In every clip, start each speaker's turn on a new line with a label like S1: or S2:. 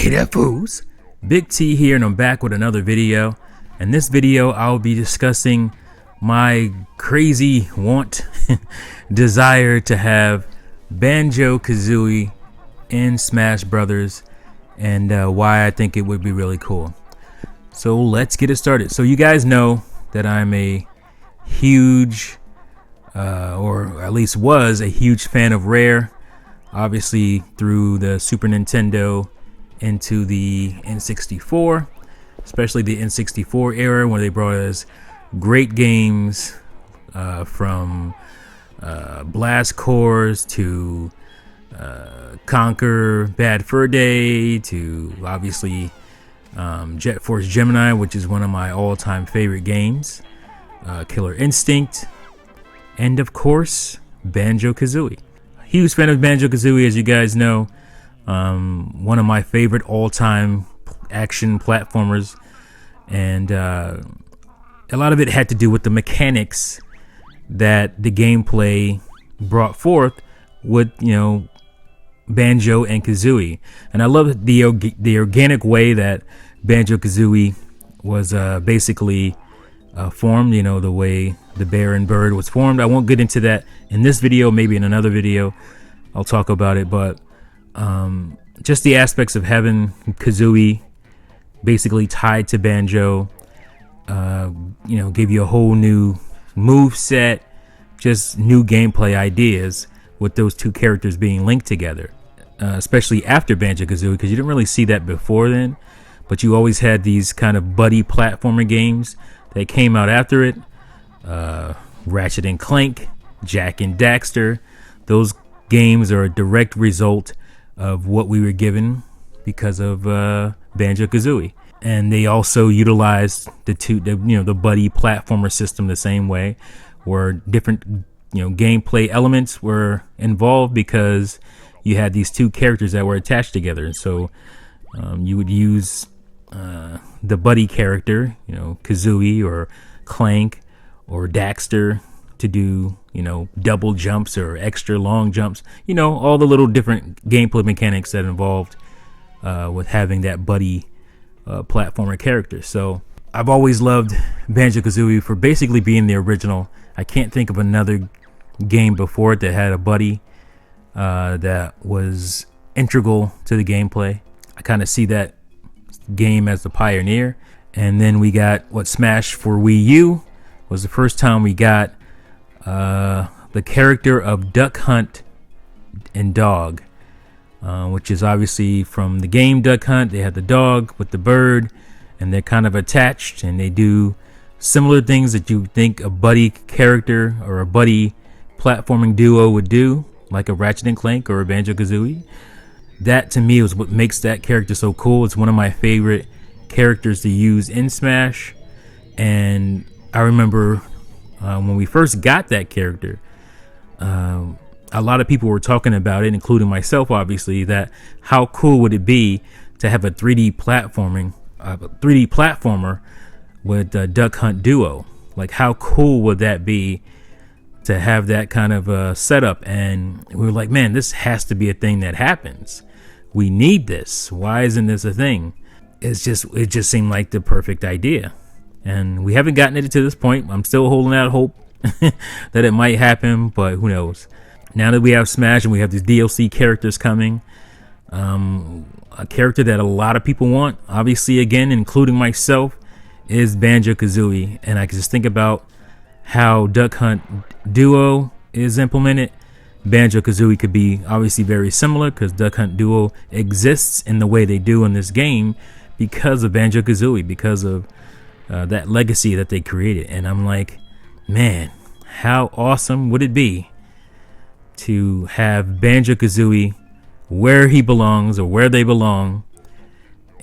S1: Hey there, fools. Big T here, and I'm back with another video. In this video, I'll be discussing my crazy desire to have Banjo Kazooie in Smash Brothers, and why I think it would be really cool. So let's get it started. So you guys know that I'm a huge, or at least was a huge fan of Rare. Obviously through the Super Nintendo into the N64, especially the N64 era, when they brought us great games from Blast Corps to Conquer Bad Fur Day to obviously Jet Force Gemini, which is one of my all-time favorite games, Killer Instinct, and of course Banjo Kazooie. Huge fan of Banjo Kazooie, as you guys know. One of my favorite all-time action platformers, and a lot of it had to do with the mechanics that the gameplay brought forth with, you know, Banjo and Kazooie. And I love the organic way that Banjo Kazooie was basically formed, you know, the way the bear and bird was formed. I won't get into that in this video, maybe in another video I'll talk about it, but just the aspects of having Kazooie basically tied to Banjo, you know, give you a whole new move set, just new gameplay ideas with those two characters being linked together, especially after Banjo Kazooie, because you didn't really see that before then, but you always had these kind of buddy platformer games that came out after it. Ratchet and Clank, Jak and Daxter, those games are a direct result of what we were given because of Banjo Kazooie. And they also utilized the buddy platformer system the same way, where different, you know, gameplay elements were involved because you had these two characters that were attached together. And so you would use the buddy character, you know, Kazooie or Clank or Daxter, to do, you know, double jumps or extra long jumps, you know, all the little different gameplay mechanics that involved with having that buddy platformer character. So I've always loved Banjo Kazooie for basically being the original. I can't think of another game before it that had a buddy that was integral to the gameplay. I kind of see that game as the pioneer. And then we got Smash for Wii U was the first time we got the character of Duck Hunt and Dog, which is obviously from the game Duck Hunt. They have the dog with the bird, and they're kind of attached, and they do similar things that you think a buddy character or a buddy platforming duo would do, like a Ratchet and Clank or a Banjo Kazooie. That to me is what makes that character so cool. It's one of my favorite characters to use in Smash, and I remember when we first got that character, a lot of people were talking about it, including myself, obviously, that how cool would it be to have a 3D platformer with a Duck Hunt duo? Like, how cool would that be to have that kind of setup? And we were like, man, this has to be a thing that happens. We need this. Why isn't this a thing? It just seemed like the perfect idea. And we haven't gotten it to this point. I'm still holding out hope that it might happen, but who knows? Now that we have Smash and we have these DLC characters coming, a character that a lot of people want, obviously, again, including myself, is Banjo Kazooie. And I can just think about how Duck Hunt Duo is implemented. Banjo Kazooie could be obviously very similar, because Duck Hunt Duo exists in the way they do in this game because of Banjo Kazooie, because of that legacy that they created. And I'm like, man, how awesome would it be to have Banjo Kazooie where he belongs, or where they belong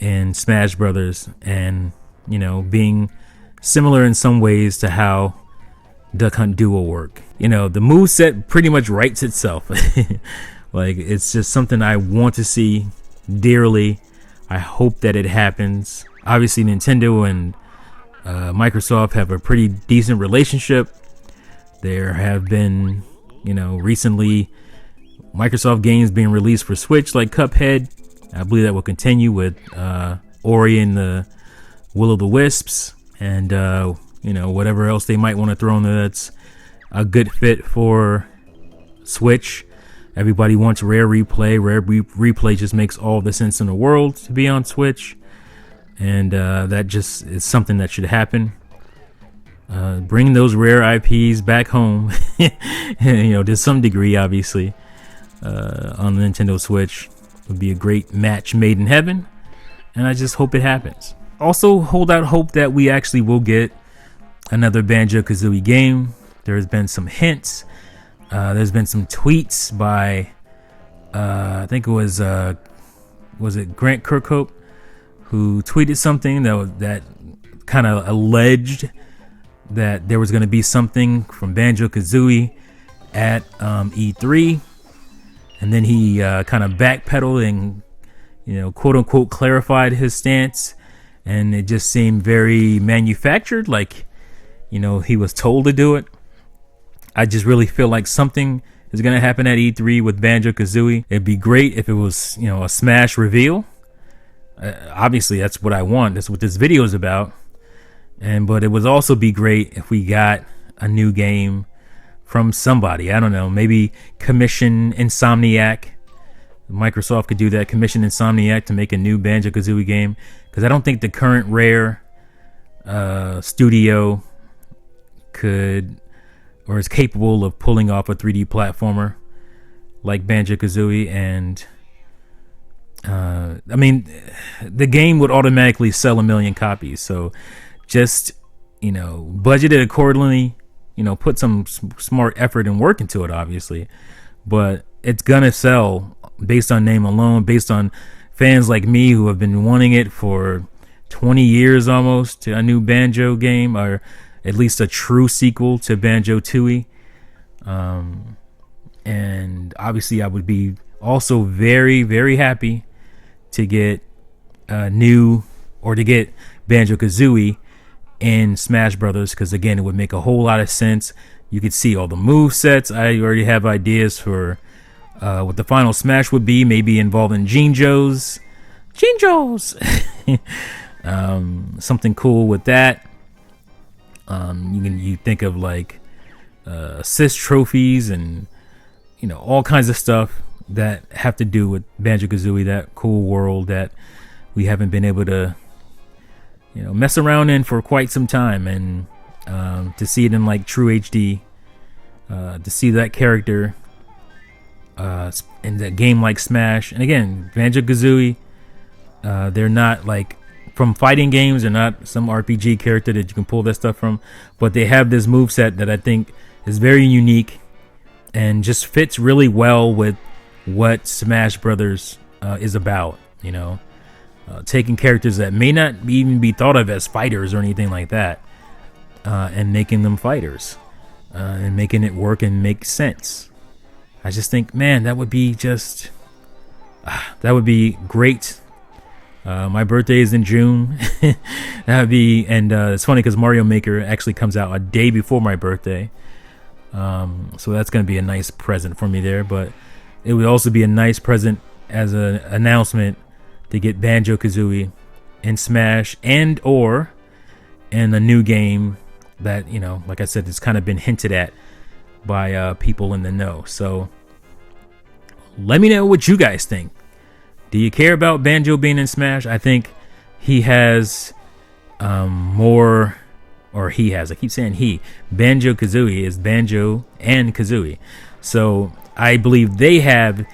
S1: in Smash Brothers, and, you know, being similar in some ways to how Duck Hunt Duo work. You know, the moveset pretty much writes itself. Like, it's just something I want to see dearly. I hope that it happens. Obviously, Nintendo and Microsoft have a pretty decent relationship. There have been, you know, recently Microsoft games being released for Switch, like Cuphead, I believe that will continue with Ori and the Will o' the Wisps, and whatever else they might want to throw in there that's a good fit for Switch. Everybody wants Rare Replay. Replay just makes all the sense in the world to be on Switch, and that just is something that should happen. Bring those Rare IPs back home, to some degree, obviously, on the Nintendo Switch. Would be a great match made in heaven, and I just hope it happens. Also, hold out hope that we actually will get another Banjo Kazooie game. There's been some hints. There's been some tweets by, I think it was it Grant Kirkhope, who tweeted something that kind of alleged that there was going to be something from Banjo Kazooie at E3. And then he kind of backpedaled and, quote unquote, clarified his stance. And it just seemed very manufactured, like, he was told to do it. I just really feel like something is going to happen at E3 with Banjo Kazooie. It'd be great if it was, a Smash reveal. Obviously, that's what I want. That's what this video is about. But it would also be great if we got a new game from somebody. I don't know, maybe commission Insomniac. Microsoft could do that, commission Insomniac to make a new Banjo Kazooie game, because I don't think the current Rare studio could or is capable of pulling off a 3D platformer like Banjo Kazooie. And the game would automatically sell 1 million copies, so just budget it accordingly. Put some smart effort and work into it, obviously. But it's gonna sell based on name alone, based on fans like me who have been wanting it for 20 years almost, a new Banjo game, or at least a true sequel to Banjo-Tooie. And obviously I would be also very, very happy to get to get Banjo-Kazooie in Smash Brothers, because again, it would make a whole lot of sense. You could see all the move sets. I already have ideas for what the final Smash would be, maybe involving Jinjos, something cool with that. You think of like assist trophies and all kinds of stuff that have to do with Banjo-Kazooie, that cool world that we haven't been able to mess around in for quite some time. And to see it in like true HD, to see that character in that game like Smash. And again, Banjo-Kazooie, they're not like from fighting games, they're not some RPG character that you can pull that stuff from, but they have this moveset that I think is very unique and just fits really well with what Smash Brothers is about. Taking characters that may not even be thought of as fighters or anything like that, and making them fighters, and making it work and make sense. I just think, man, that would be great. My birthday is in June. That would be, and it's funny because Mario Maker actually comes out a day before my birthday, so that's going to be a nice present for me there. But it would also be a nice present as an announcement to get Banjo-Kazooie in Smash, and or in a new game that, like I said, it's kind of been hinted at by people in the know. So let me know what you guys think. Do you care about Banjo being in Smash? I think he has more, or he has, I keep saying he. Banjo-Kazooie is Banjo and Kazooie. So I believe they have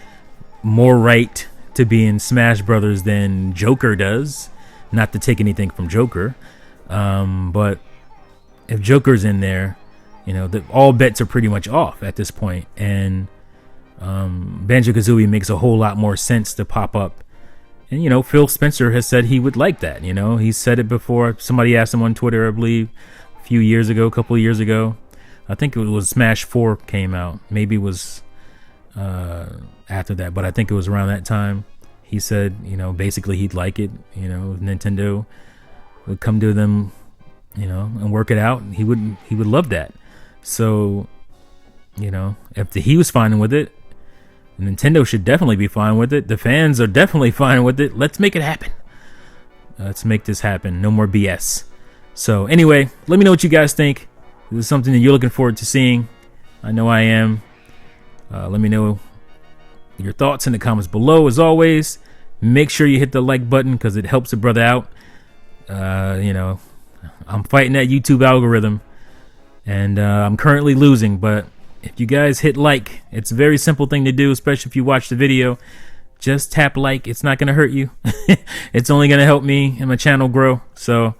S1: more right to be in Smash Brothers than Joker does. Not to take anything from Joker, but if Joker's in there, all bets are pretty much off at this point. And Banjo-Kazooie makes a whole lot more sense to pop up. And Phil Spencer has said he would like that. He said it before. Somebody asked him on Twitter, I believe, a couple of years ago. I think it was Smash 4 came out. Maybe it was after that, but I think it was around that time. He said, basically he'd like it, if Nintendo would come to them, and work it out. He would love that. So, if he was fine with it, Nintendo should definitely be fine with it. The fans are definitely fine with it. Let's make it happen. Let's make this happen. No more BS. So anyway, let me know what you guys think. This is something that you're looking forward to seeing. I know I am. Let me know your thoughts in the comments below. As always, make sure you hit the like button because it helps a brother out. You know, I'm fighting that YouTube algorithm, and I'm currently losing. But if you guys hit like, it's a very simple thing to do, especially if you watch the video. Just tap like. It's not going to hurt you. It's only going to help me and my channel grow. So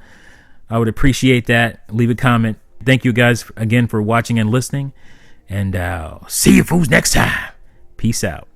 S1: I would appreciate that. Leave a comment. Thank you guys again for watching and listening. And see you fools next time. Peace out.